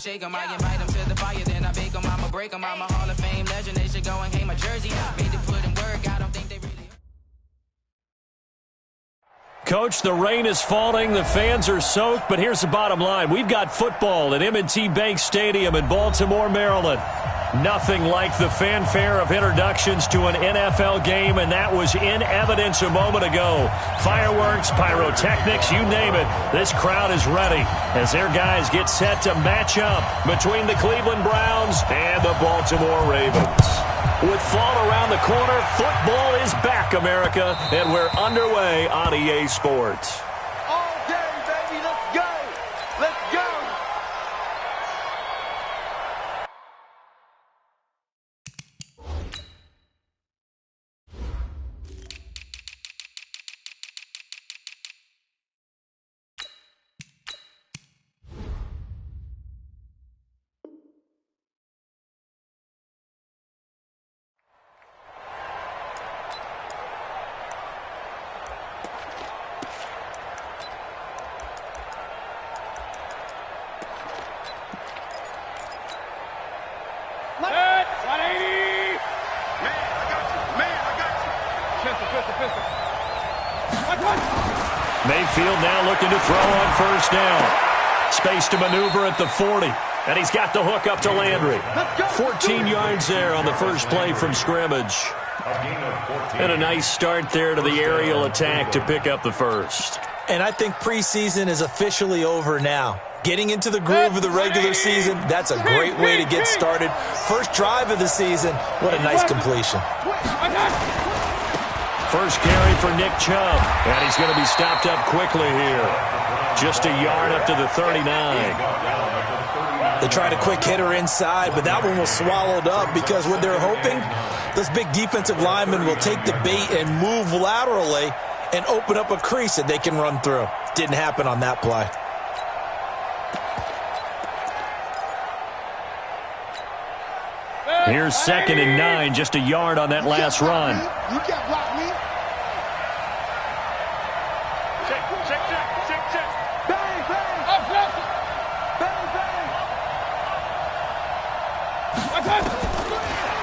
shake 'em. I invite 'em to the fire, then I bake 'em. I'ma break 'em. I'm a Hall of Fame legend. They should go and hang my jersey. Made to put in work. I don't think they really. Coach, the rain is falling, the fans are soaked, but here's the bottom line. We've got football at M&T Bank Stadium in Baltimore, Maryland. Nothing like the fanfare of introductions to an NFL game, and that was in evidence a moment ago. Fireworks, pyrotechnics, you name it. This crowd is ready as their guys get set to match up between the Cleveland Browns and the Baltimore Ravens. With fall around the corner, football is back, America, and we're underway on EA Sports. All day, baby, let's go! Let's go! Mayfield now looking to throw on first down. Space to maneuver at the 40. And he's got the hook up to Landry. 14 yards there on the first play from scrimmage. And a nice start there to the aerial attack to pick up the first. And I think preseason is officially over now. Getting into the groove of the regular season, that's a great way to get started. First drive of the season, what a nice completion. First carry for Nick Chubb, and he's going to be stopped up quickly here. Just a yard up to the 39. They tried a quick hitter inside, but that one was swallowed up because what they're hoping, those big defensive linemen will take the bait and move laterally and open up a crease that they can run through. Didn't happen on that play. Here's 2nd and 9, just a yard on that last run. You can't block me. Check. Bang, bang. Bang, bang.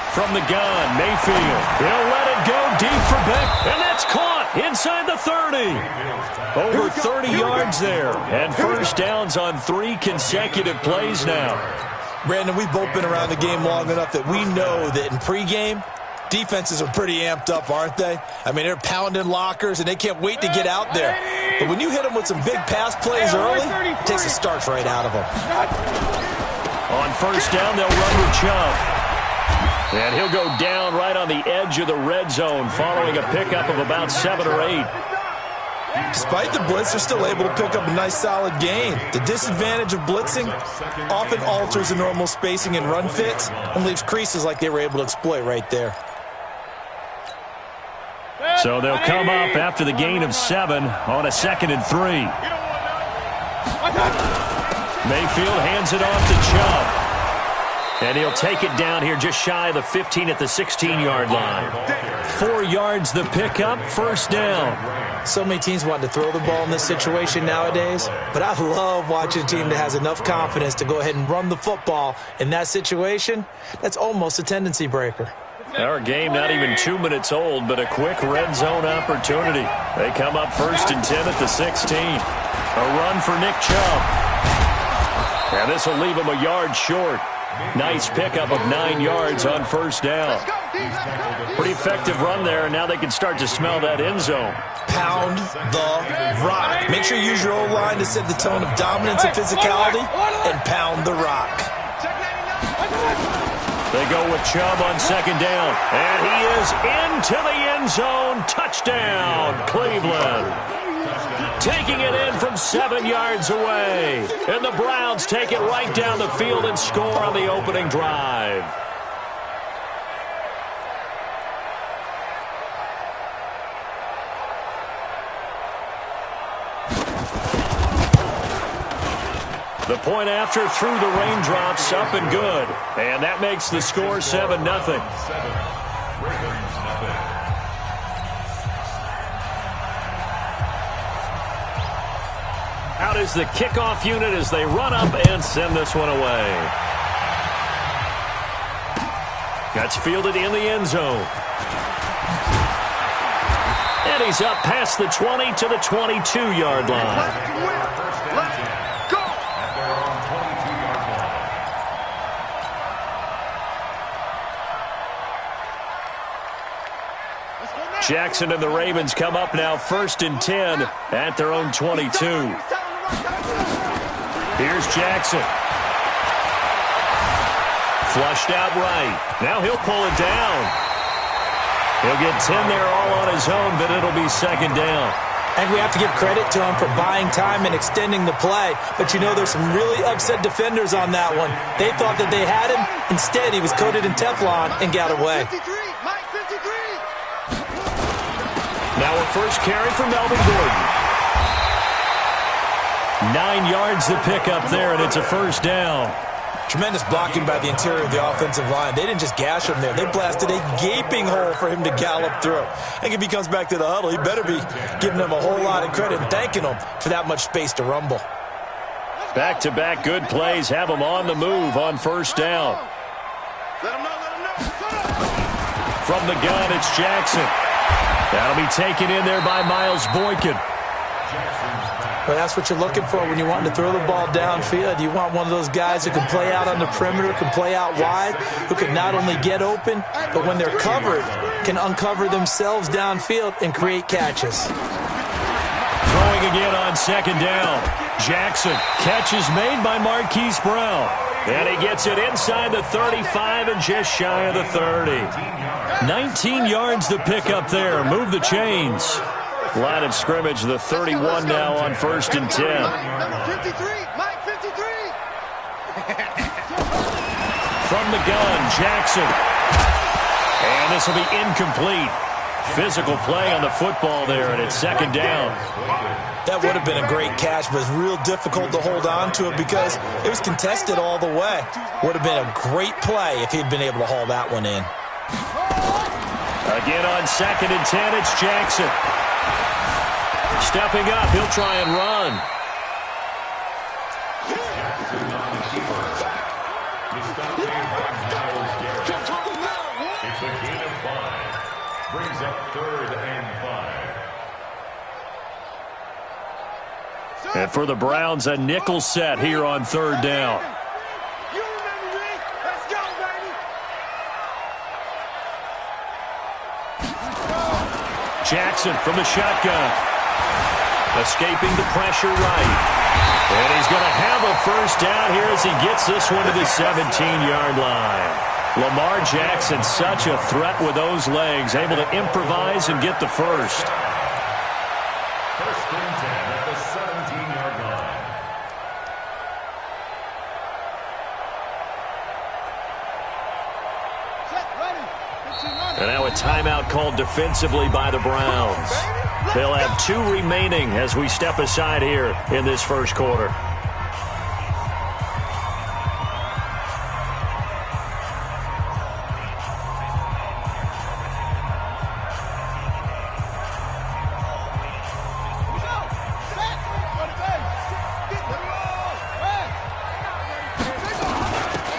From the gun, Mayfield. He'll let it go deep for Beck, and that's caught inside the 30. Over 30 yards there, and first downs on 3 consecutive plays now. Brandon, we've both been around the game long enough that we know that in pregame, defenses are pretty amped up, aren't they? I mean, they're pounding lockers, and they can't wait to get out there. But when you hit them with some big pass plays early, it takes the starch right out of them. On first down, they'll run with Chubb. And he'll go down right on the edge of the red zone following a pickup of about 7 or 8. Despite the blitz, they're still able to pick up a nice, solid gain. The disadvantage of blitzing often alters the normal spacing and run fits and leaves creases like they were able to exploit right there. So they'll come up after the gain of 7 on a 2nd and 3. Mayfield hands it off to Chubb. And he'll take it down here just shy of the 15 at the 16-yard line. 4 yards the pickup, first down. So many teams want to throw the ball in this situation nowadays, but I love watching a team that has enough confidence to go ahead and run the football in that situation. That's almost a tendency breaker. Our game not even 2 minutes old, but a quick red zone opportunity. They come up 1st and 10 at the 16. A run for Nick Chubb. And this will leave him a yard short. Nice pickup of 9 yards on first down. Pretty effective run there, and now they can start to smell that end zone. Pound the rock. Make sure you use your O-line to set the tone of dominance and physicality, and pound the rock. They go with Chubb on 2nd down, and he is into the end zone. Touchdown, Cleveland. Taking it in from 7 yards away. And the Browns take it right down the field and score on the opening drive. The point after through the raindrops, up and good. And that makes the score 7-0. Out is the kickoff unit as they run up and send this one away. That's fielded in the end zone. And he's up past the 20 to the 22-yard line. Let's go. Jackson and the Ravens come up now 1st and 10 at their own 22. Here's Jackson. Flushed out right. Now he'll pull it down. He'll get 10 there all on his own, but it'll be 2nd down. And we have to give credit to him for buying time and extending the play. But, you know, there's some really upset defenders on that one. They thought that they had him. Instead, he was coated in Teflon and got away. 53, Mike 53. Now a first carry for Melvin Gordon. 9 yards to pick up there, and it's a 1st down. Tremendous blocking by the interior of the offensive line. They didn't just gash him there. They blasted a gaping hole for him to gallop through. I think if he comes back to the huddle, he better be giving them a whole lot of credit and thanking them for that much space to rumble. Back-to-back good plays have them on the move on 1st down. Let him know. From the gun, it's Jackson. That'll be taken in there by Miles Boykin. Well, that's what you're looking for when you want to throw the ball downfield. You want one of those guys who can play out on the perimeter, can play out wide, who can not only get open, but when they're covered, can uncover themselves downfield and create catches. Throwing again on 2nd down. Jackson. Catch is made by Marquise Brown. And he gets it inside the 35 and just shy of the 30. 19 yards to pick up there. Move the chains. Line of scrimmage, the 31 now on 1st and 10. Number 53, Mike 53. From the gun, Jackson. And this will be incomplete. Physical play on the football there, and it's 2nd down. That would have been a great catch, but it's real difficult to hold on to it because it was contested all the way. Would have been a great play if he'd been able to haul that one in. Again on 2nd and 10, it's Jackson. Stepping up, he'll try and run. It's a gain of 5. Brings up 3rd and 5. And for the Browns, a nickel set here on 3rd down. You remember me? Let's go, baby. Jackson from the shotgun. Escaping the pressure right. And he's going to have a 1st down here as he gets this one to the 17-yard line. Lamar Jackson, such a threat with those legs, able to improvise and get the 1st. 1st and 10 at the 17-yard line. And now a timeout called defensively by the Browns. They'll have 2 remaining as we step aside here in this 1st quarter.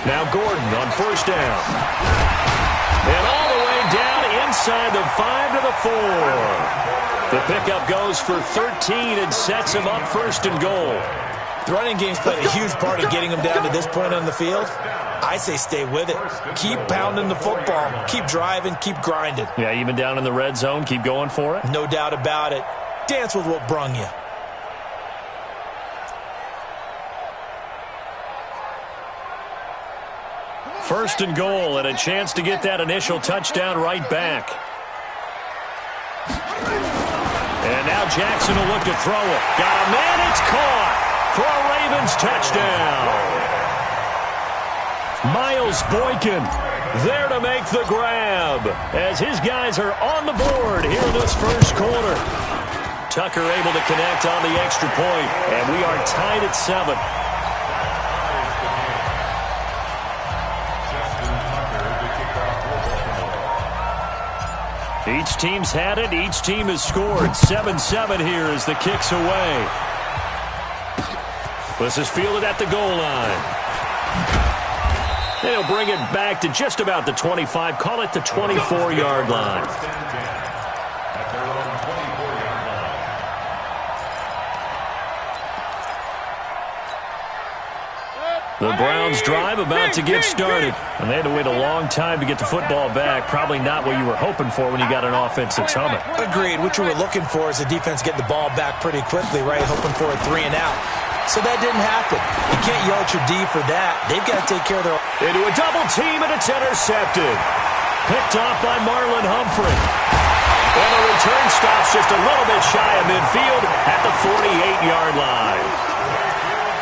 Now Gordon on 1st down. And all the way down inside the 5 to the 4. The pickup goes for 13 and sets him up 1st and goal. The running game's played a huge part in getting him down to this point on the field. I say stay with it. Keep pounding the football. Keep driving. Keep grinding. Yeah, even down in the red zone, keep going for it. No doubt about it. Dance with what brung you. First and goal, and a chance to get that initial touchdown right back. And now Jackson will look to throw it. Got a man, it's caught for a Ravens touchdown. Miles Boykin there to make the grab as his guys are on the board here in this 1st quarter. Tucker able to connect on the extra point, and we are tied at 7. Each team's had it. Each team has scored. 7-7 here as the kick's away. This is fielded at the goal line. They'll bring it back to just about the 25. Call it the 24-yard line. The Browns drive about to get started. And they had to wait a long time to get the football back. Probably not what you were hoping for when you got an offense that's humming. Agreed. What you were looking for is the defense get the ball back pretty quickly, right? Hoping for a 3 and out. So that didn't happen. You can't yell at your D for that. They've got to take care of their... Into a double team, and it's intercepted. Picked off by Marlon Humphrey. And the return stops just a little bit shy of midfield at the 48-yard line.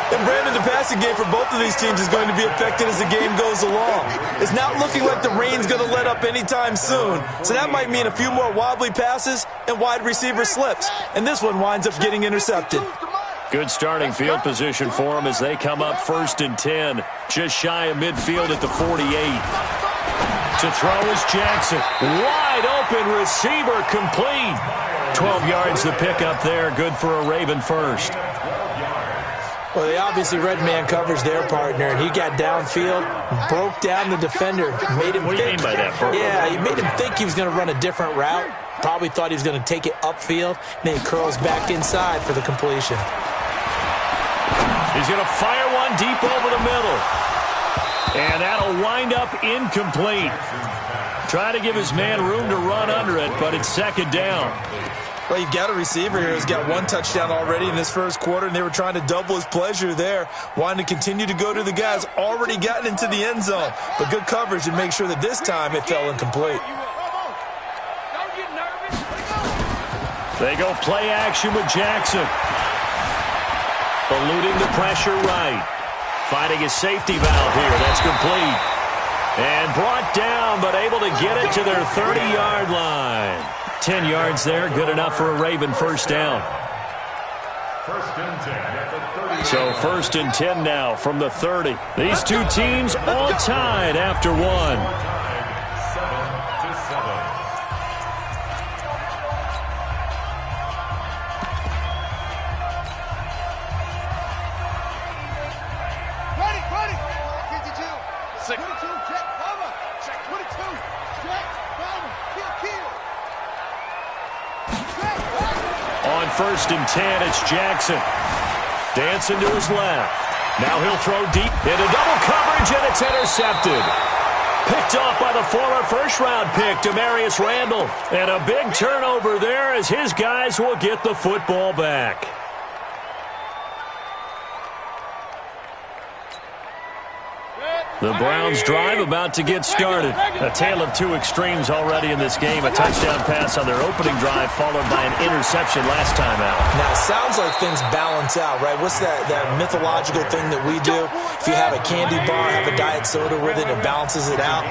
And Brandon, the passing game for both of these teams is going to be affected as the game goes along. It's not looking like the rain's going to let up anytime soon. So that might mean a few more wobbly passes and wide receiver slips. And this one winds up getting intercepted. Good starting field position for them as they come up 1st and 10. Just shy of midfield at the 48. To throw is Jackson. Wide open receiver complete. 12 yards the pick up there. Good for a Raven first. Well, they obviously read man coverage their partner, and he got downfield, broke down the defender, made him What do you mean by that, Bert? Yeah, he made him think he was going to run a different route. Probably thought he was going to take it upfield, and then he curls back inside for the completion. He's going to fire one deep over the middle. And that'll wind up incomplete. Trying to give his man room to run under it, but it's 2nd down. Well, you've got a receiver here who's got 1 touchdown already in this first quarter, and they were trying to double his pleasure there, wanting to continue to go to the guys already gotten into the end zone. But good coverage to make sure that this time it fell incomplete. They go play action with Jackson. Eluding the pressure right. Finding a safety valve here. That's complete. And brought down, but able to get it to their 30-yard line. 10 yards there, good enough for a Raven first down. 1st and 10 at the 30. So 1st and 10 now from the 30. These two teams all tied after one. 7-7. Ready, 52. 22, check, cover. Check, 22, check, cover. Kill. On 1st and 10, it's Jackson. Dancing to his left. Now he'll throw deep into double coverage, and it's intercepted. Picked off by the former first-round pick, Demarius Randall. And a big turnover there as his guys will get the football back. The Browns drive about to get started. A tale of two extremes already in this game. A touchdown pass on their opening drive followed by an interception last time out. Now, it sounds like things balance out, right? What's that mythological thing that we do? If you have a candy bar, have a diet soda with it, it balances it out.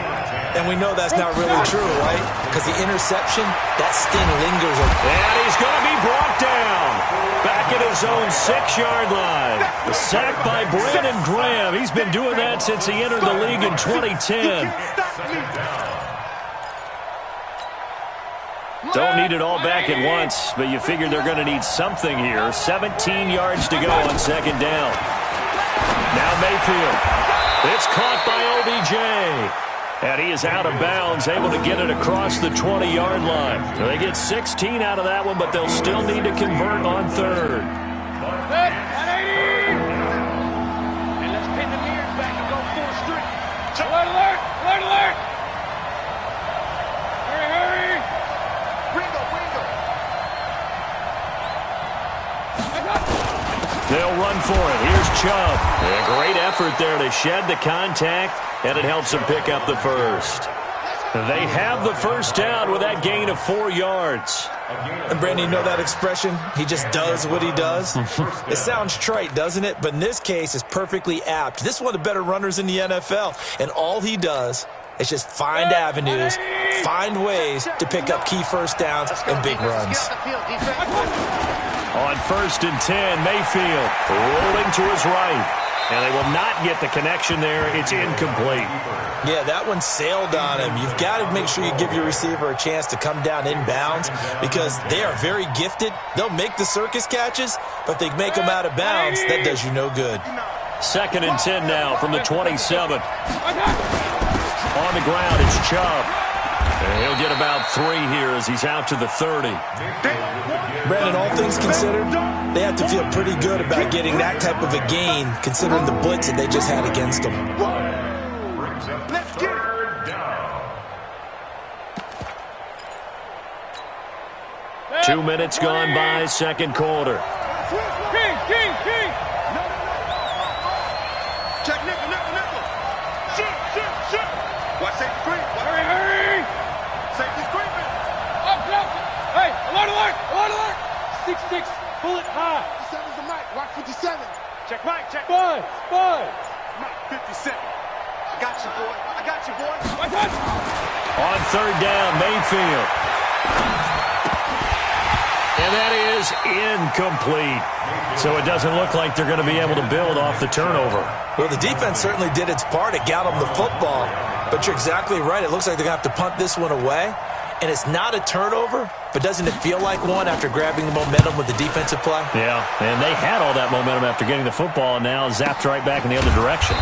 And we know that's not really true, right? Because the interception, that sting lingers. And he's going to be brought down. Back at his own 6-yard line. The sack by Brandon Graham. He's been doing that since he entered the league in 2010. Don't need it all back at once, but you figure they're going to need something here. 17 yards to go on 2nd down. Now Mayfield. It's caught by OBJ. And he is out of bounds, able to get it across the 20-yard line. So they get 16 out of that one, but they'll still need to convert on 3rd. And let's pin the mirrors back and go full strength. Alert! Hurry! Ringo! They'll run for it. Here's Chubb. A great effort there to shed the contact, and it helps them pick up the first. They have the first down with that gain of 4 yards. And Brandon, you know that expression? He just does what he does. It sounds trite, doesn't it? But in this case, it's perfectly apt. This is one of the better runners in the NFL, and all he does is just find avenues, find ways to pick up key first downs and big runs. On 1st and 10, Mayfield rolling to his right. And they will not get the connection there. It's incomplete. Yeah, that one sailed on him. You've got to make sure you give your receiver a chance to come down inbounds because they are very gifted. They'll make the circus catches, but if they make them out of bounds, that does you no good. 2nd and 10 now from the 27. On the ground, it's Chubb. And he'll get about 3 here as he's out to the 30. Brandon, all things considered, they have to feel pretty good about getting that type of a gain considering the blitz that they just had against them. Let's get it. 2 minutes gone by, 2nd quarter. King. Check nickel. Shit. Watch safety creep. Hurry. Safety's creeping. Up. Hey, alert. 6-6, bullet high. 57's the mic. Watch 57. Check Mike. Five. Mike, 57. I got you, boy. On 3rd down, Mayfield. And that is incomplete. So it doesn't look like they're going to be able to build off the turnover. Well, the defense certainly did its part. It got them the football. But you're exactly right. It looks like they're going to have to punt this one away. And it's not a turnover, but doesn't it feel like one after grabbing the momentum with the defensive play? Yeah, and they had all that momentum after getting the football and now zapped right back in the other direction.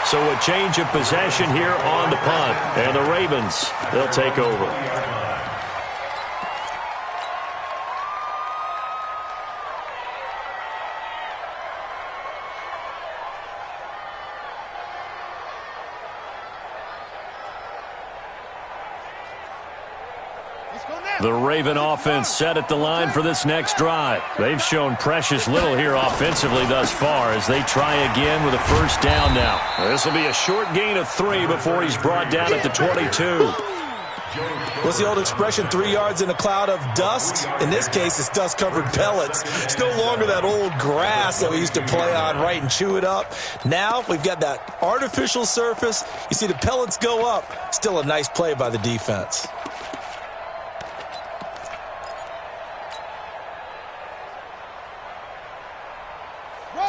So a change of possession here on the punt. And the Ravens, they'll take over. The Raven offense set at the line for this next drive. They've shown precious little here offensively thus far as they try again with a 1st down now. This will be a short gain of 3 before he's brought down at the 22. What's the old expression, 3 yards in a cloud of dust? In this case, it's dust-covered pellets. It's no longer that old grass that we used to play on, right, and chew it up. Now we've got that artificial surface. You see the pellets go up. Still a nice play by the defense.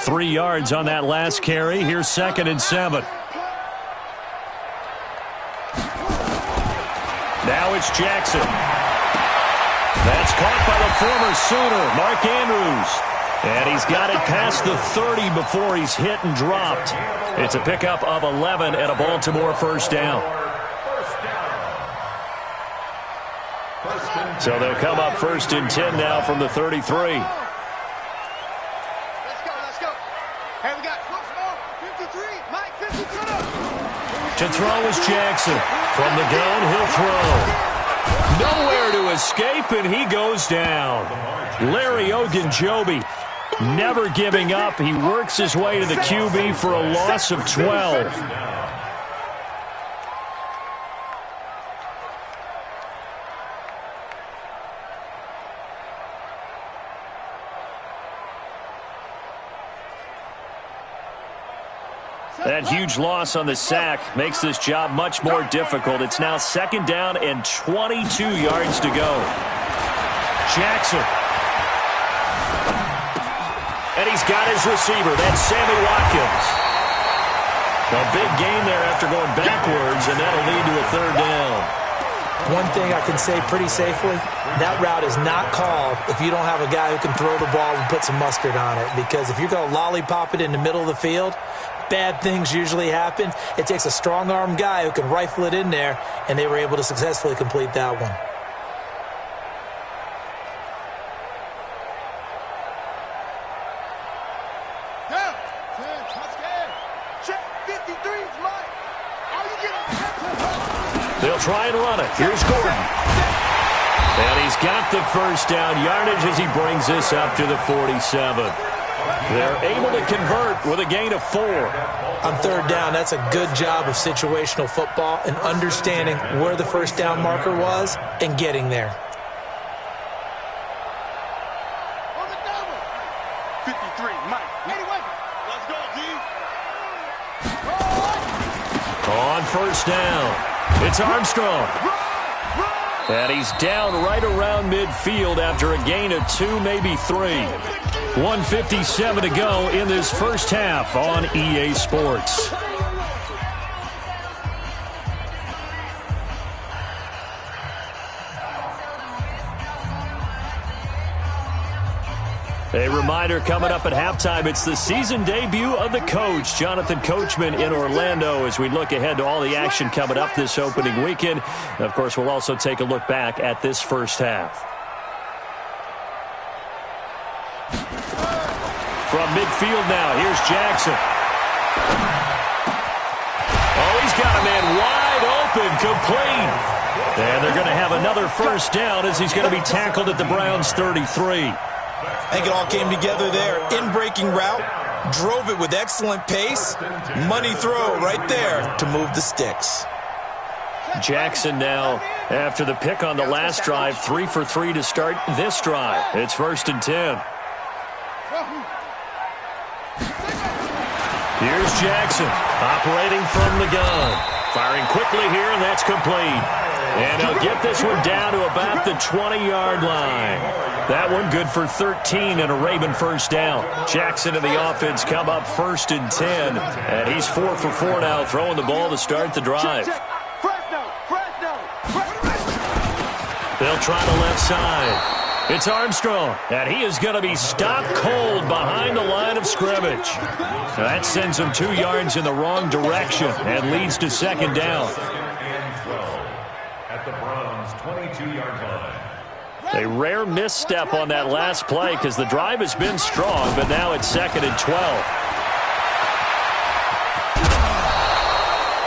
3 yards on that last carry. Here's 2nd and 7. Now it's Jackson. That's caught by the former Sooner, Mark Andrews. And he's got it past the 30 before he's hit and dropped. It's a pickup of 11 and a Baltimore 1st down. So they'll come up 1st and 10 now from the 33. To throw is Jackson. From the gun, he'll throw. Nowhere to escape, and he goes down. Larry Ogunjobi never giving up. He works his way to the QB for a loss of 12. That huge loss on the sack makes this job much more difficult. It's now 2nd down and 22 yards to go. Jackson. And he's got his receiver. That's Sammy Watkins. A big gain there after going backwards, and that'll lead to a 3rd down. One thing I can say pretty safely, that route is not called if you don't have a guy who can throw the ball and put some mustard on it. Because if you're going to lollipop it in the middle of the field, bad things usually happen. It takes a strong-arm guy who can rifle it in there, and they were able to successfully complete that one. They'll try and run it. Here's Gordon. And he's got the 1st down yardage as he brings this up to the 47. They're able to convert with a gain of 4. On 3rd down, that's a good job of situational football and understanding where the 1st down marker was and getting there. 53, Mike. Let's go, D. On 1st down, it's Armstrong. And he's down right around midfield after a gain of 2, maybe 3. 1:57 to go in this first half on EA Sports. A reminder coming up at halftime, it's the season debut of the coach, Jonathan Coachman, in Orlando, as we look ahead to all the action coming up this opening weekend. And of course, we'll also take a look back at this first half. From midfield now, here's Jackson. Oh, he's got a man wide open, complete. And they're going to have another first down as he's going to be tackled at the Browns' 33. I think it all came together there. In-breaking route, drove it with excellent pace. Money throw right there to move the sticks. Jackson now, after the pick on the last drive, 3 for 3 to start this drive. It's 1st and 10. Here's Jackson, operating from the gun. Firing quickly here, and that's complete. And he'll get this one down to about the 20-yard line. That one good for 13 and a Raven first down. Jackson and the offense come up 1st and 10. And he's 4 for 4 now, throwing the ball to start the drive. They'll try the left side. It's Armstrong, and he is going to be stopped cold behind the line of scrimmage. That sends him 2 yards in the wrong direction and leads to 2nd down. At the Browns' 22-yard line. A rare misstep on that last play because the drive has been strong, but now it's 2nd and 12.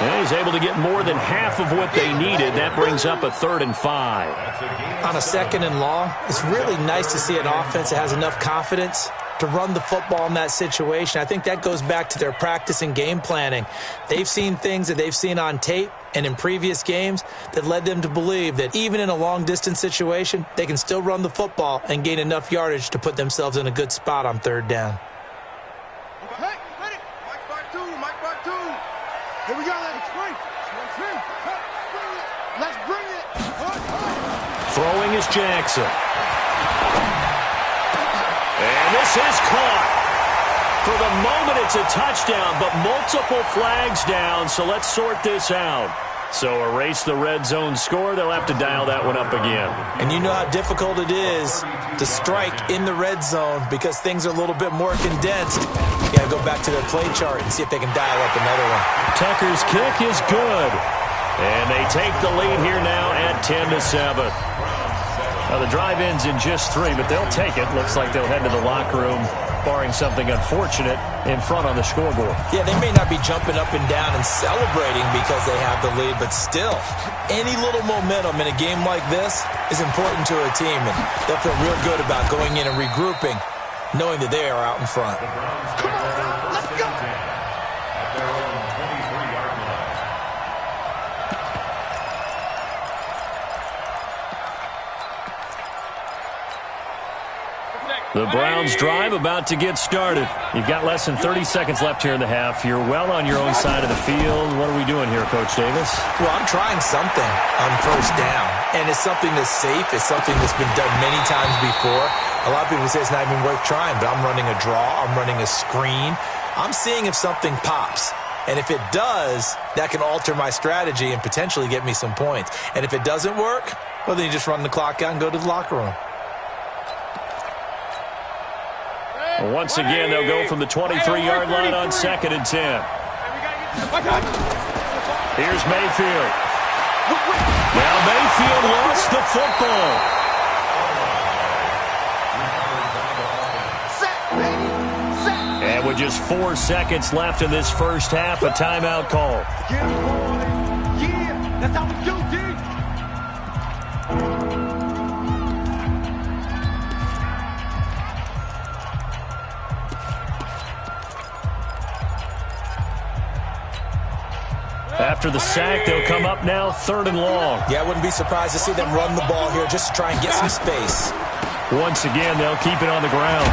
And he's able to get more than half of what they needed. That brings up a 3rd and 5. On a 2nd and long, it's really nice to see an offense that has enough confidence to run the football in that situation. I think that goes back to their practice and game planning. They've seen things that they've seen on tape and in previous games that led them to believe that even in a long-distance situation, they can still run the football and gain enough yardage to put themselves in a good spot on 3rd down. Hey, ready? Mike Bar 2. Here we go, let's bring it. Let's bring it. Throwing is Jackson. And this is caught. For the moment, it's a touchdown, but multiple flags down, so let's sort this out. So erase the red zone score. They'll have to dial that one up again. And you know how difficult it is to strike in the red zone because things are a little bit more condensed. You got to go back to their play chart and see if they can dial up another one. Tucker's kick is good. And they take the lead here now at 10-7. Now, the drive ends in just 3, but they'll take it. Looks like they'll head to the locker room, barring something unfortunate, in front on the scoreboard. Yeah, they may not be jumping up and down and celebrating because they have the lead, but still, any little momentum in a game like this is important to a team, and they'll feel real good about going in and regrouping, knowing that they are out in front. Come on, let's go. At their own 23-yard line. The Browns drive about to get started. You've got less than 30 seconds left here in the half. You're well on your own side of the field. What are we doing here, Coach Davis? Well, I'm trying something on 1st down, and it's something that's safe. It's something that's been done many times before. A lot of people say it's not even worth trying, but I'm running a draw. I'm running a screen. I'm seeing if something pops. And if it does, that can alter my strategy and potentially get me some points. And if it doesn't work, well, then you just run the clock out and go to the locker room. Once again, they'll go from the 23-yard line on 2nd and 10. Here's Mayfield. Now Mayfield lost the football. And with just 4 seconds left in this first half, a timeout call. Yeah, that's how we do, dude. After the sack, they'll come up now 3rd and long. Yeah, I wouldn't be surprised to see them run the ball here just to try and get some space. Once again, they'll keep it on the ground.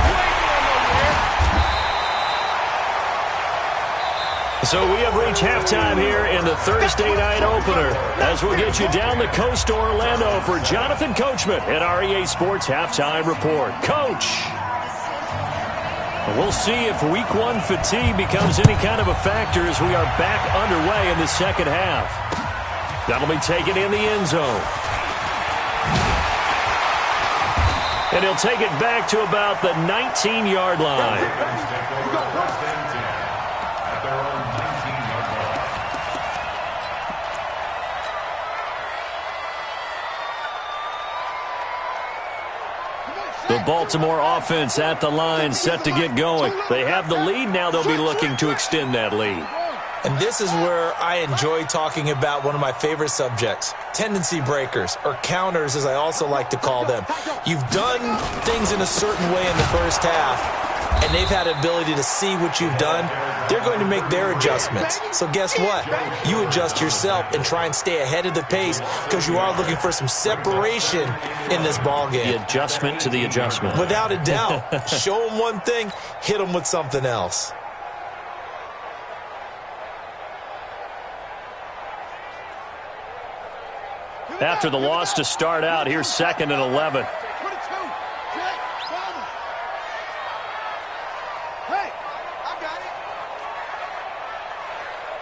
So we have reached halftime here in the Thursday night opener as we'll get you down the coast to Orlando for Jonathan Coachman at our EA Sports Halftime Report. Coach! We'll see if week one fatigue becomes any kind of a factor as we are back underway in the second half. That'll be taken in the end zone. And he'll take it back to about the 19-yard line. The Baltimore offense at the line, set to get going. They have the lead. Now they'll be looking to extend that lead. And this is where I enjoy talking about one of my favorite subjects, tendency breakers, or counters as I also like to call them. You've done things in a certain way in the first half, and they've had the ability to see what you've done. They're going to make their adjustments. So guess what? You adjust yourself and try and stay ahead of the pace because you are looking for some separation in this ball game. The adjustment to the adjustment. Without a doubt. Show them one thing, hit them with something else. After the loss to start out, here's 2nd and 11.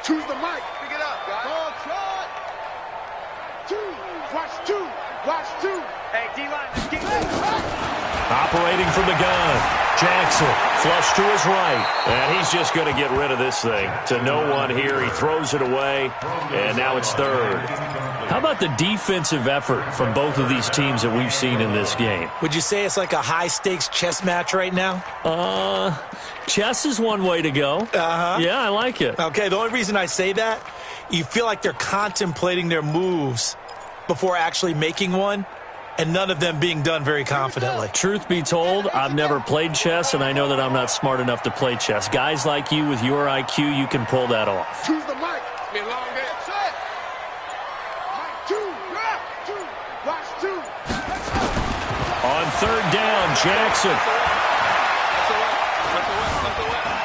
Choose the mic. Pick it up, guys. Ball shot. 2. Watch 2. Watch 2. Hey, D-line, let's get Operating from the gun. Jackson, flush to his right. And he's just going to get rid of this thing. To no one here. He throws it away. And now it's 3rd. How about the defensive effort from both of these teams that we've seen in this game? Would you say it's like a high-stakes chess match right now? Chess is one way to go. Uh-huh. Yeah, I like it. Okay, the only reason I say that, you feel like they're contemplating their moves before actually making one, and none of them being done very confidently. Truth be told, I've never played chess, and I know that I'm not smart enough to play chess. Guys like you with your IQ, you can pull that off. Choose the mic. Be a long game. Set. Mic 2. Watch 2. On 3rd down, Jackson.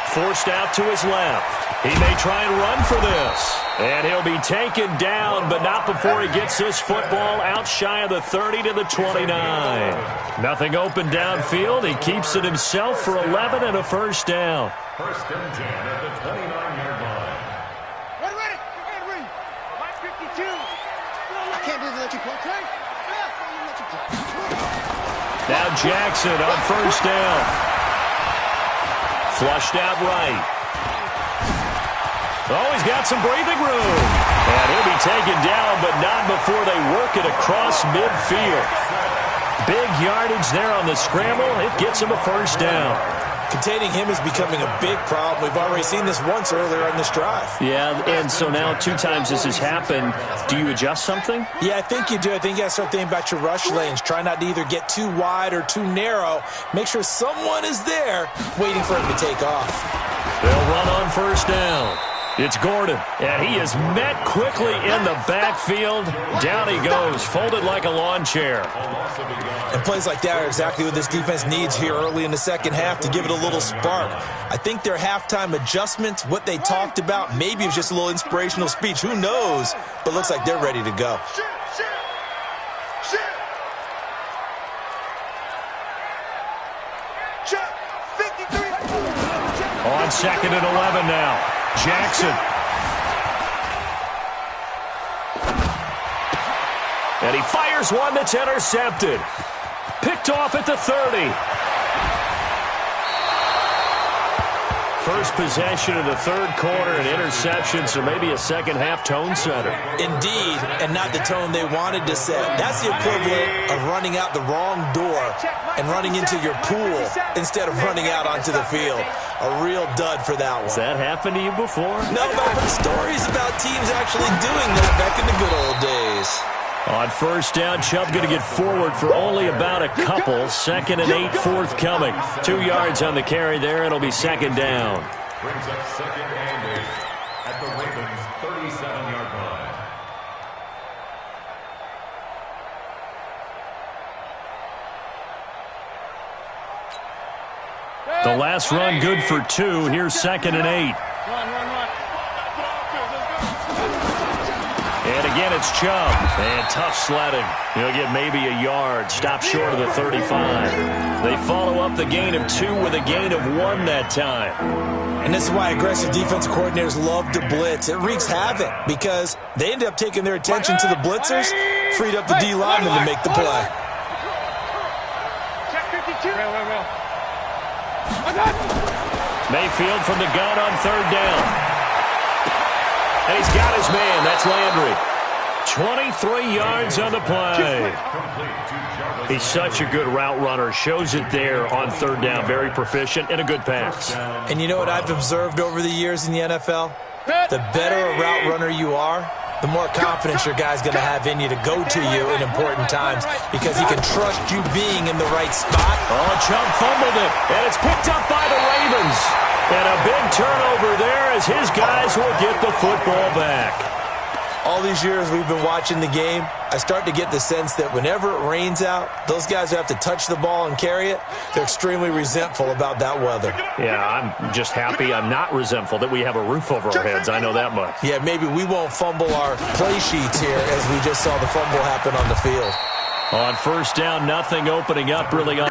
Forced out to his left. He may try and run for this. And he'll be taken down, but not before he gets this football out shy of the 30 to the 29. Nothing open downfield. He keeps it himself for 11 and a first down. 1st and 10 at the 29-yard line. Ready. Ready. Mic 52. I can't believe they let you play. Now Jackson on 1st down. Flushed out right. Oh, he's got some breathing room. And he'll be taken down, but not before they work it across midfield. Big yardage there on the scramble. It gets him a first down. Containing him is becoming a big problem. We've already seen this once earlier on this drive. Yeah, and so now 2 times this has happened. Do you adjust something? Yeah, I think you do. I think you got to start thinking about your rush lanes. Try not to either get too wide or too narrow. Make sure someone is there waiting for him to take off. They'll run on 1st down. It's Gordon, and he is met quickly in the backfield. Down he goes, folded like a lawn chair. And plays like that are exactly what this defense needs here early in the second half to give it a little spark. I think their halftime adjustments, what they talked about, maybe it was just a little inspirational speech. Who knows? But looks like they're ready to go. On 2nd and 11 now. Jackson. And he fires one that's intercepted. Picked off at the 30. First possession of the 3rd quarter, an interception, so maybe a second-half tone setter. Indeed, and not the tone they wanted to set. That's the equivalent of running out the wrong door and running into your pool instead of running out onto the field. A real dud for that one. Has that happened to you before? No, but I've heard stories about teams actually doing that back in the good old days. On 1st down, Chubb going to get forward for only about a couple. 2nd and 8 forthcoming. 2 yards on the carry there. It'll be 2nd down. Brings up 2nd and 8 at the Ravens' 37-yard line. The last run good for 2. Here's 2nd and 8. Run. Again, it's Chubb. And tough sledding. He'll get maybe a yard. Stop short of the 35. They follow up the gain of 2 with a gain of 1 that time. And this is why aggressive defensive coordinators love to blitz. It wreaks havoc because they end up taking their attention to the blitzers, freed up the D lineman to make the play. Mayfield from the gun on 3rd down. And he's got his man. That's Landry. 23 yards on the play. He's such a good route runner. Shows it there on 3rd down. Very proficient and a good pass. And you know what I've observed over the years in the NFL? The better a route runner you are, the more confidence your guy's going to have in you to go to you in important times because he can trust you being in the right spot. Oh, Chubb fumbled it, and it's picked up by the Ravens. And a big turnover there as his guys will get the football back. All these years we've been watching the game, I start to get the sense that whenever it rains out, those guys who have to touch the ball and carry it, they're extremely resentful about that weather. Yeah, I'm just happy I'm not resentful that we have a roof over our heads. I know that much. Yeah, maybe we won't fumble our play sheets here as we just saw the fumble happen on the field. On 1st down, nothing opening up really on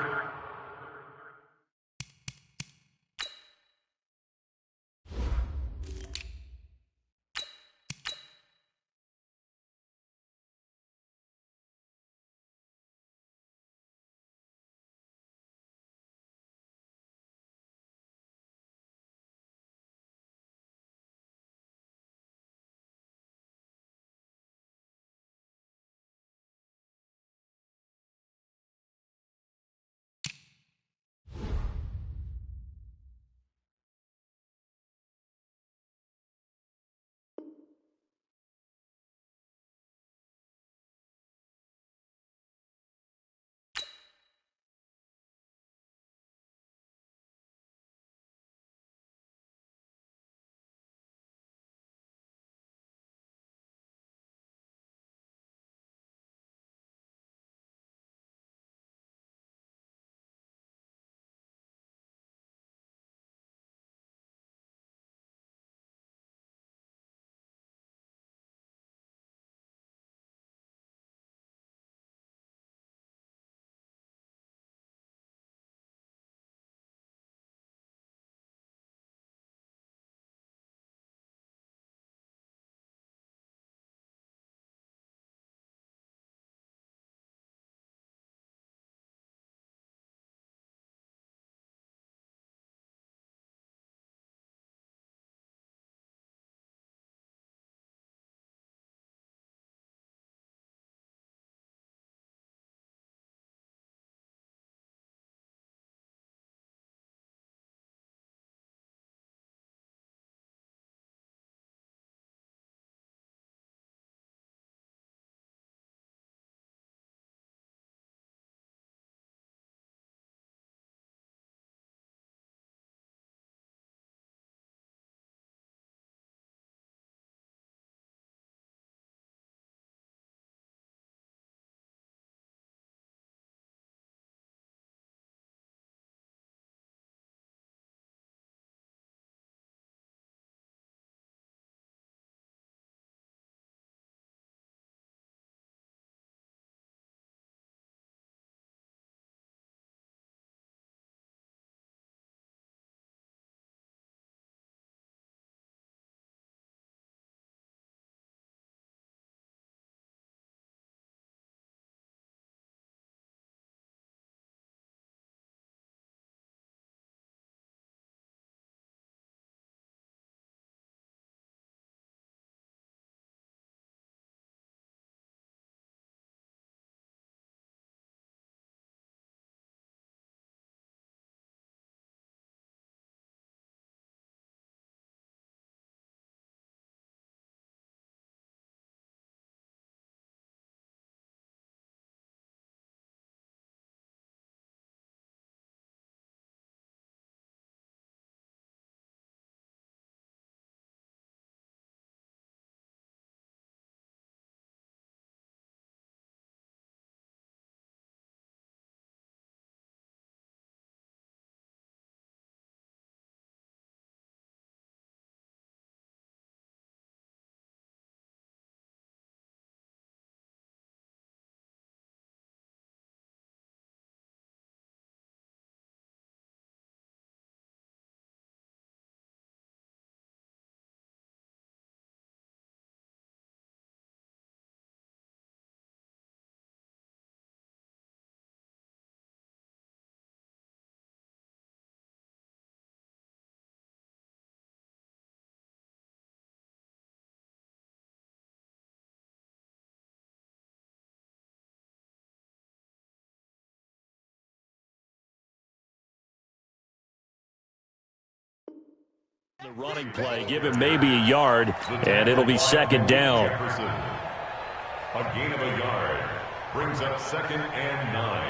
The running play, give him maybe a yard, and it'll be second down. A gain of a yard brings up 2nd and 9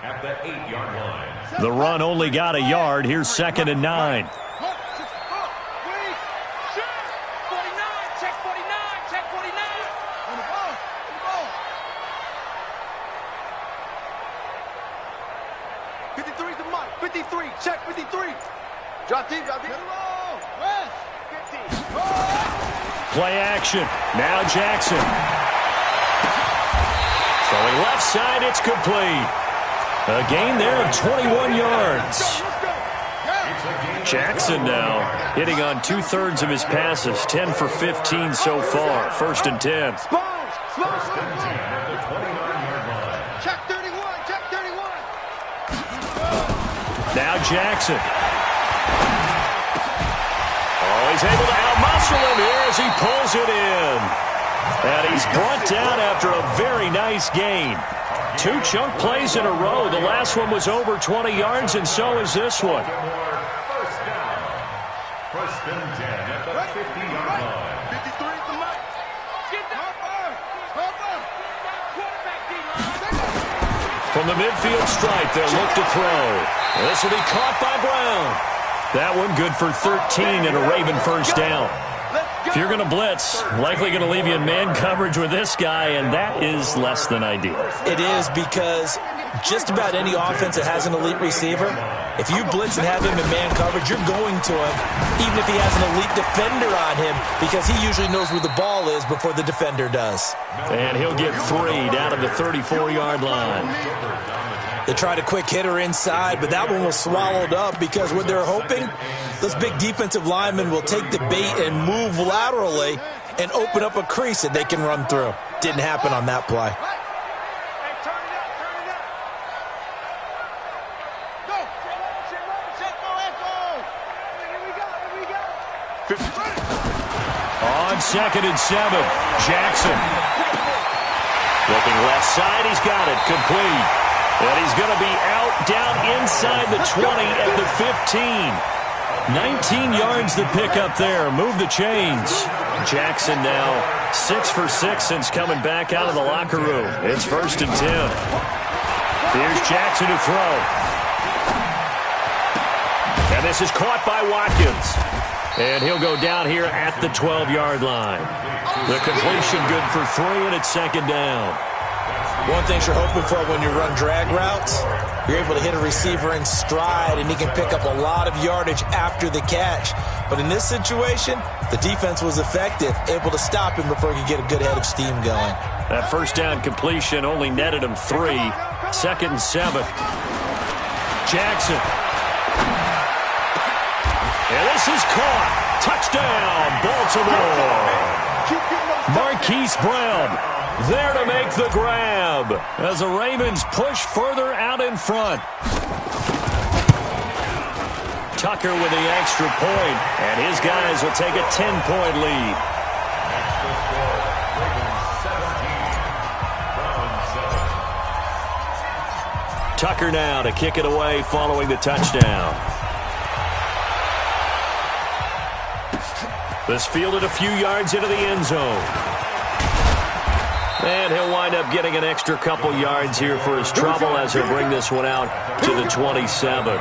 at the 8-yard line. The run only got a yard. Here's 2nd and 9. Check 53. Drop deep, drop deep. West. 50. Play action. Now Jackson. Throwing left side, it's complete. A gain there of 21 yards. Jackson now hitting on 2/3 of his passes, 10 for 15 so far. 1st and 10. First and 10 at the 29-yard line. Check 31. Check 31. Now Jackson. Oh, he's able to outmuscle him here as he pulls it in. And he's brought down after a very nice gain. 2 chunk plays in a row. The last one was over 20 yards, and so is this one. First down. First and 10 at the 50-yard line. 53 is the mic. From the midfield stripe, they'll look to throw. This will be caught by Brown. That one good for 13 and a Raven first down. If you're going to blitz, likely going to leave you in man coverage with this guy, and that is less than ideal. It is, because just about any offense that has an elite receiver, if you blitz and have him in man coverage, you're going to him, even if he has an elite defender on him, because he usually knows where the ball is before the defender does. And he'll get 3 down to the 34-yard line. They tried a quick hitter inside, but that one was swallowed up because what they're hoping, those big defensive linemen will take the bait and move laterally and open up a crease that they can run through. Didn't happen on that play. On 2nd and 7, Jackson. Looking left side, he's got it, complete. And he's going to be out down inside the 20 at the 15. 19 yards the pick up there. Move the chains. Jackson now 6 for 6 since coming back out of the locker room. It's 1st and 10. Here's Jackson to throw. And this is caught by Watkins. And he'll go down here at the 12-yard line. The completion good for 3, and it's 2nd down. One thing you're hoping for when you run drag routes, you're able to hit a receiver in stride, and he can pick up a lot of yardage after the catch. But in this situation, the defense was effective, able to stop him before he could get a good head of steam going. That first down completion only netted him 3. 2nd and 7. Jackson. And this is caught. Touchdown, Baltimore. Marquise Brown there to make the grab as the Ravens push further out in front. Tucker with the extra point, and his guys will take a 10-point lead. Tucker now to kick it away following the touchdown. This fielded a few yards into the end zone. And he'll wind up getting an extra couple yards here for his trouble as he'll bring this one out to the 27.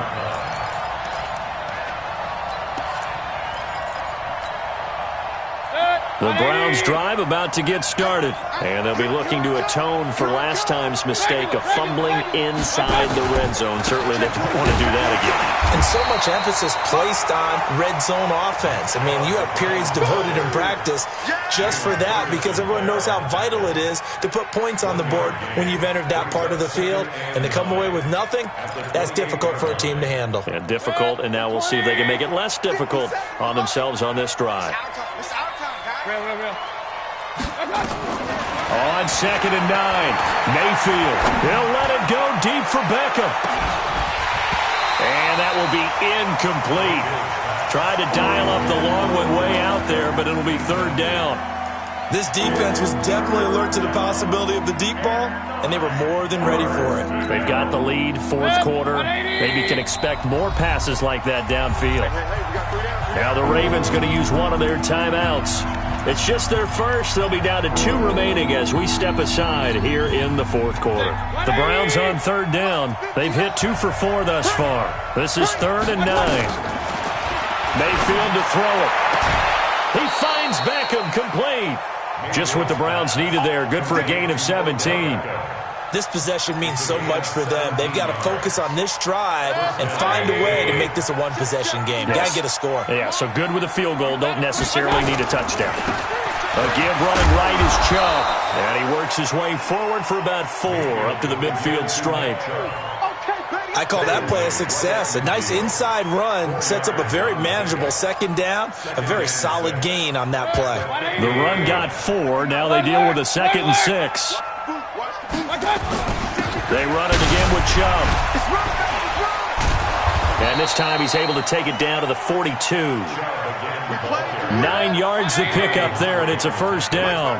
The Browns' drive about to get started, and they'll be looking to atone for last time's mistake of fumbling inside the red zone. Certainly they don't want to do that again. And so much emphasis placed on red zone offense. I mean, you have periods devoted in practice just for that, because everyone knows how vital it is to put points on the board when you've entered that part of the field. And to come away with nothing, that's difficult for a team to handle. And difficult, and now we'll see if they can make it less difficult on themselves on this drive. Real. On 2nd and 9, Mayfield. He'll let it go deep for Beckham. And that will be incomplete. Tried to dial up the long one way out there, but it'll be 3rd down. This defense was definitely alert to the possibility of the deep ball, and they were more than ready for it. They've got the lead, 4th quarter. Maybe can expect more passes like that downfield. Now the Ravens Ravens going to use one of their timeouts. It's just their first. They'll be down to 2 remaining as we step aside here in the fourth quarter. The Browns on third down. They've hit 2 for 4 thus far. This is 3rd and 9. Mayfield to throw it. He finds Beckham, complete. Just what the Browns needed there. Good for a gain of 17. This possession means so much for them. They've got to focus on this drive and find a way to make this a one-possession game. Yes. Got to get a score. Yeah, so good with a field goal. Don't necessarily need a touchdown. A give running right is Chubb. And he works his way forward for about 4 up to the midfield stripe. I call that play a success. A nice inside run sets up a very manageable second down. A very solid gain on that play. The run got 4. Now they deal with a 2nd and 6. They run it again with Chubb. And this time he's able to take it down to the 42. 9 yards to pick up there, and it's a first down.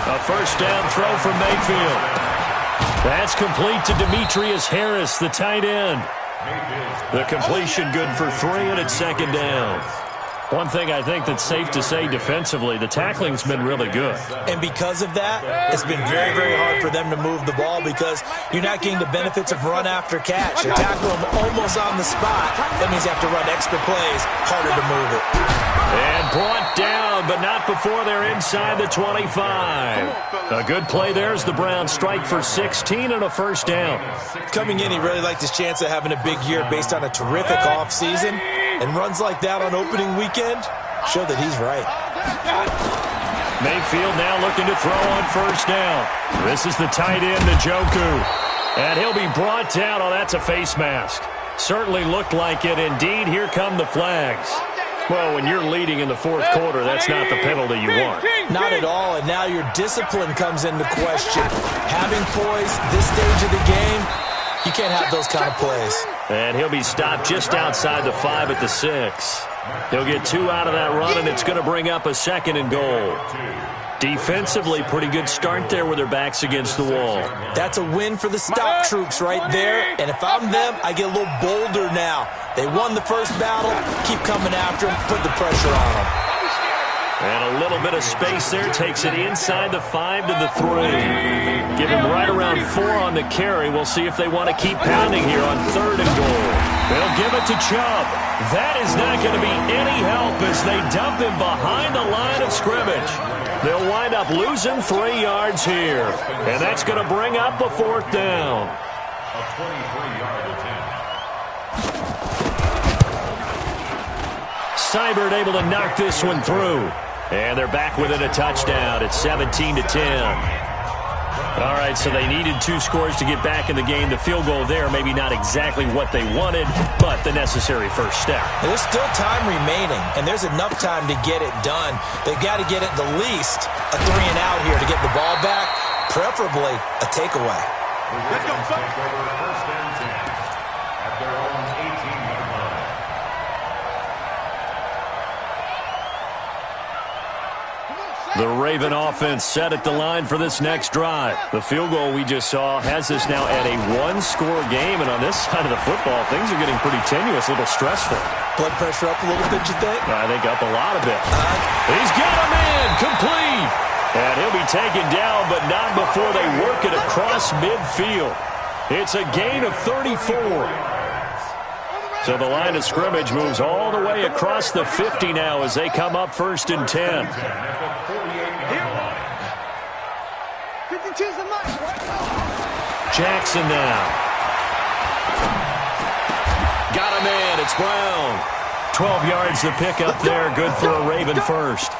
A first down throw from Mayfield. That's complete to Demetrius Harris, the tight end. The completion good for 3, and it's 2nd down. One thing I think that's safe to say defensively, the tackling's been really good. And because of that, it's been very, very hard for them to move the ball because you're not getting the benefits of run after catch. You tackle them almost on the spot. That means you have to run extra plays, harder to move it. And brought down, but not before they're inside the 25. A good play there as the Browns strike for 16 and a first down. Coming in, he really liked his chance of having a big year based on a terrific offseason. And runs like that on opening weekend show that he's right. Mayfield now looking to throw on first down. This is the tight end, Njoku. And he'll be brought down. Oh, that's a face mask. Certainly looked like it. Indeed, here come the flags. Well, when you're leading in the fourth quarter, that's not the penalty you want. Not at all, and now your discipline comes into question. Having poise this stage of the game, you can't have those kind of plays. And he'll be stopped just outside the 5 at the 6. He'll get 2 out of that run, and it's going to bring up a 2nd and goal. Defensively, pretty good start there with their backs against the wall. That's a win for the stop troops right there. And if I'm them, I get a little bolder now. They won the first battle. Keep coming after them. Put the pressure on them. And a little bit of space there. Takes it inside the 5 to the 3. Give him right around 4 on the carry. We'll see if they want to keep pounding here on 3rd and goal. They'll give it to Chubb. That is not going to be any help as they dump him behind the line of scrimmage. They'll wind up losing 3 yards here. And that's going to bring up a 4th down. A 23-yard attempt. Seibert able to knock this one through. And they're back within a touchdown. It's 17-10. All right, so they needed 2 scores to get back in the game. The field goal there, maybe not exactly what they wanted, but the necessary first step. There's still time remaining, and there's enough time to get it done. They've got to get at the least a 3 and out here to get the ball back, preferably a takeaway. Let's go, take over 1st and 10 at their own 18-yard line. The Raven offense set at the line for this next drive. The field goal we just saw has us now at a 1-score game, and on this side of the football, things are getting pretty tenuous, a little stressful. Blood pressure up a little bit, you think? I think up a lot of it. He's got him in, complete. And he'll be taken down, but not before they work it across midfield. It's a gain of 34. So the line of scrimmage moves all the way across the 50 now as they come up 1st and 10. Jackson now. Got him in. It's Brown. 12 yards to pick up there. Good for a Raven first.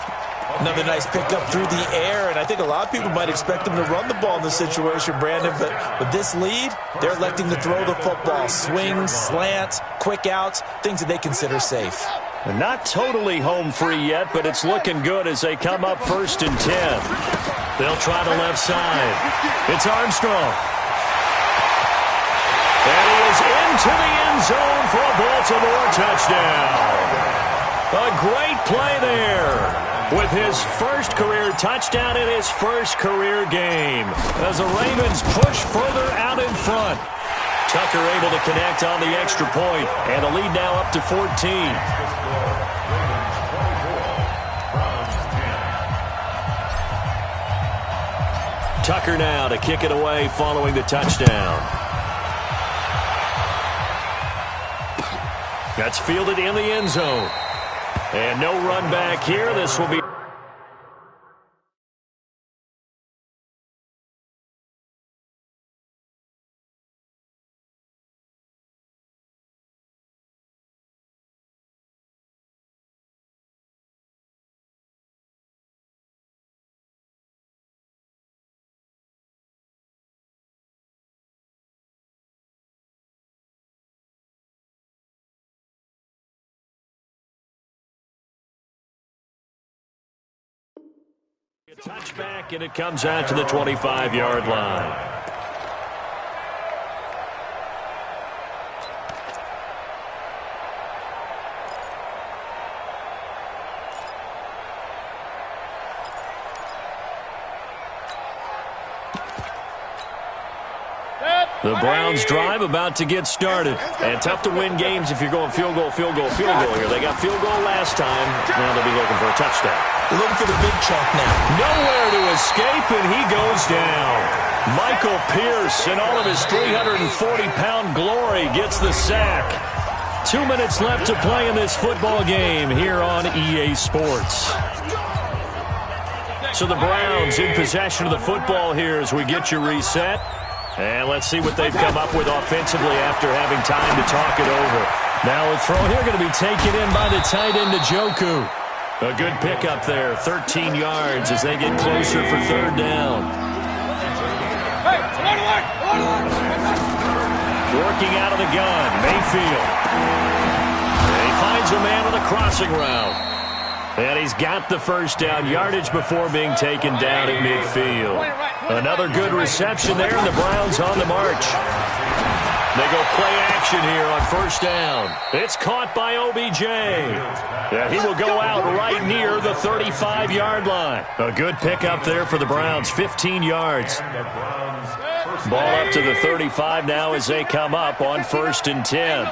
Another nice pickup through the air, and I think a lot of people might expect them to run the ball in this situation, Brandon, but with this lead, they're electing to throw the football. Swings, slants, quick outs, things that they consider safe. And not totally home free yet, but it's looking good as they come up 1st and 10. They'll try the left side. It's Armstrong. And he is into the end zone for a Baltimore touchdown. A great play there with his first career touchdown in his first career game as the Ravens push further out in front. Tucker able to connect on the extra point, and the lead now up to 14. Tucker now to kick it away following the touchdown. That's fielded in the end zone. And no run back here. This will be... touchback, and it comes out to the 25-yard line. The Browns drive about to get started. And tough to win games if you're going field goal here. They got field goal last time. Now they'll be looking for a touchdown. They're looking for the big chunk now. Nowhere to escape, and he goes down. Michael Pierce, in all of his 340-pound glory, gets the sack. 2 minutes left to play in this football game here on EA Sports. So the Browns in possession of the football here as we get you reset. And let's see what they've come up with offensively after having time to talk it over. Now a throw here going to be taken in by the tight end, Njoku. A good pickup there, 13 yards as they get closer for third down. Working out of the gun, Mayfield. And he finds a man on the crossing route. And he's got the first down, yardage before being taken down at midfield. Another good reception there, and the Browns on the march. They go play action here on first down. It's caught by OBJ. Yeah, he will go out right near the 35-yard line. A good pickup there for the Browns, 15 yards. Ball up to the 35 now as they come up on 1st and 10.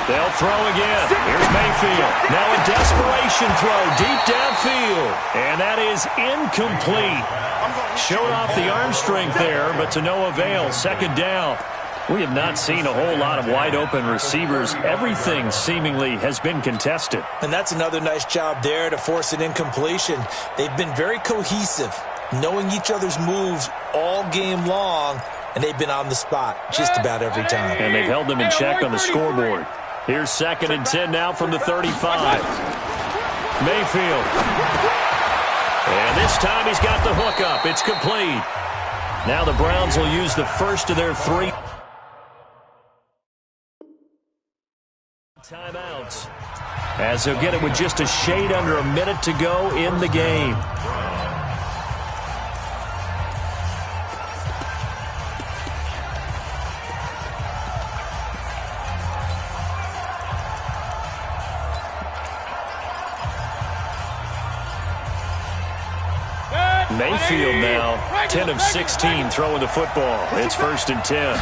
They'll throw again. Here's Mayfield. Now a desperation throw deep downfield. And that is incomplete. Showed off the arm strength there, but to no avail. Second down. We have not seen a whole lot of wide-open receivers. Everything seemingly has been contested. And that's another nice job there to force an incompletion. They've been very cohesive, knowing each other's moves all game long, and they've been on the spot just about every time. And they've held them in check on the scoreboard. Here's 2nd and 10 now from the 35. Mayfield. And this time he's got the hook up. It's complete. Now the Browns will use the first of their 3 timeouts, as they'll get it with just a shade under a minute to go in the game. Mayfield now, 10 of 16 throwing the football. It's 1st and 10.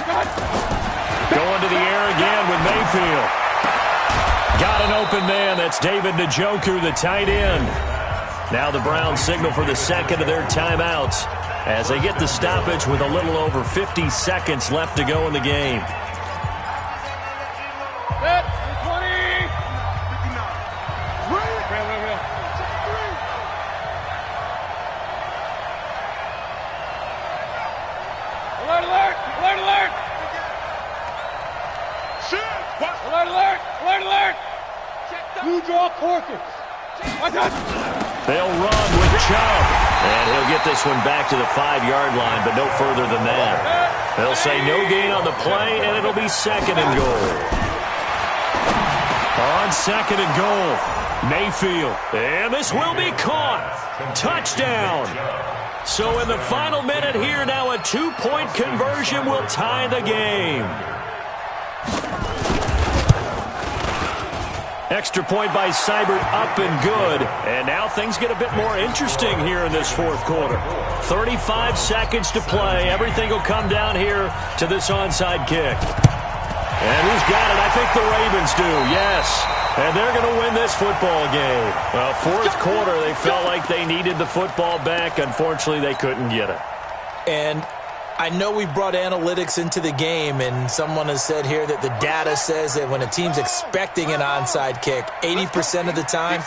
Going to the air again with Mayfield. Got an open man. That's David Njoku, the tight end. Now the Browns signal for the second of their timeouts as they get the stoppage with a little over 50 seconds left to go in the game. They'll run with Chubb. And he'll get this one back to the 5-yard line, but no further than that. They'll say no gain on the play, and it'll be 2nd and goal. On 2nd and goal, Mayfield. And this will be caught. Touchdown. So in the final minute here, now a 2-point conversion will tie the game. Extra point by Seibert, up and good. And now things get a bit more interesting here in this fourth quarter. 35 seconds to play. Everything will come down here to this onside kick. And who's got it? I think the Ravens do, yes. And they're going to win this football game. Well, fourth quarter, they felt like they needed the football back. Unfortunately, they couldn't get it. And I know we brought analytics into the game, and someone has said here that the data says that when a team's expecting an onside kick, 80% of the time,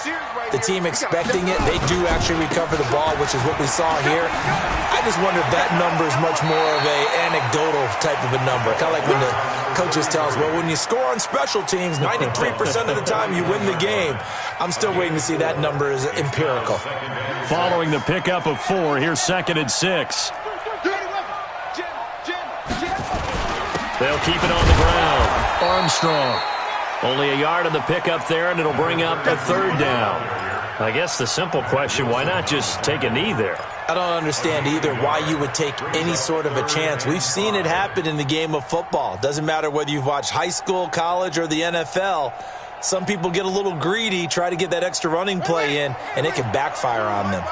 the team expecting it, they do actually recover the ball, which is what we saw here. I just wonder if that number is much more of an anecdotal type of a number. Kind of like when the coaches tell us, well, when you score on special teams, 93% of the time you win the game. I'm still waiting to see that number is empirical. Following the pickup of 4, here's 2nd and 6. They'll keep it on the ground. Armstrong. Only a yard on the pickup there, and it'll bring up a 3rd down. I guess the simple question, why not just take a knee there? I don't understand either why you would take any sort of a chance. We've seen it happen in the game of football. Doesn't matter whether you've watched high school, college, or the NFL. Some people get a little greedy, try to get that extra running play in, and it can backfire on them.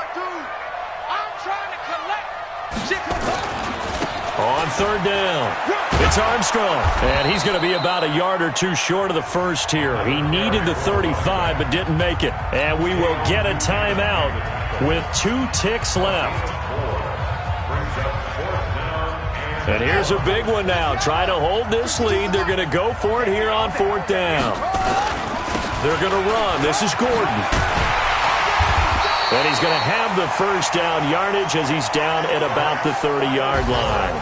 On 3rd down, it's Armstrong. And he's going to be about a yard or 2 short of the first here. He needed the 35, but didn't make it. And we will get a timeout with 2 ticks left. And here's a big one now. Try to hold this lead. They're going to go for it here on 4th down. They're going to run. This is Gordon. And he's going to have the first down yardage as he's down at about the 30-yard line.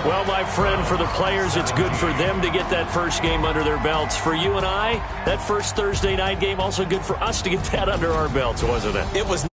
Well, my friend, for the players, it's good for them to get that first game under their belts. For you and I, that first Thursday night game, also good for us to get that under our belts, wasn't it? It was.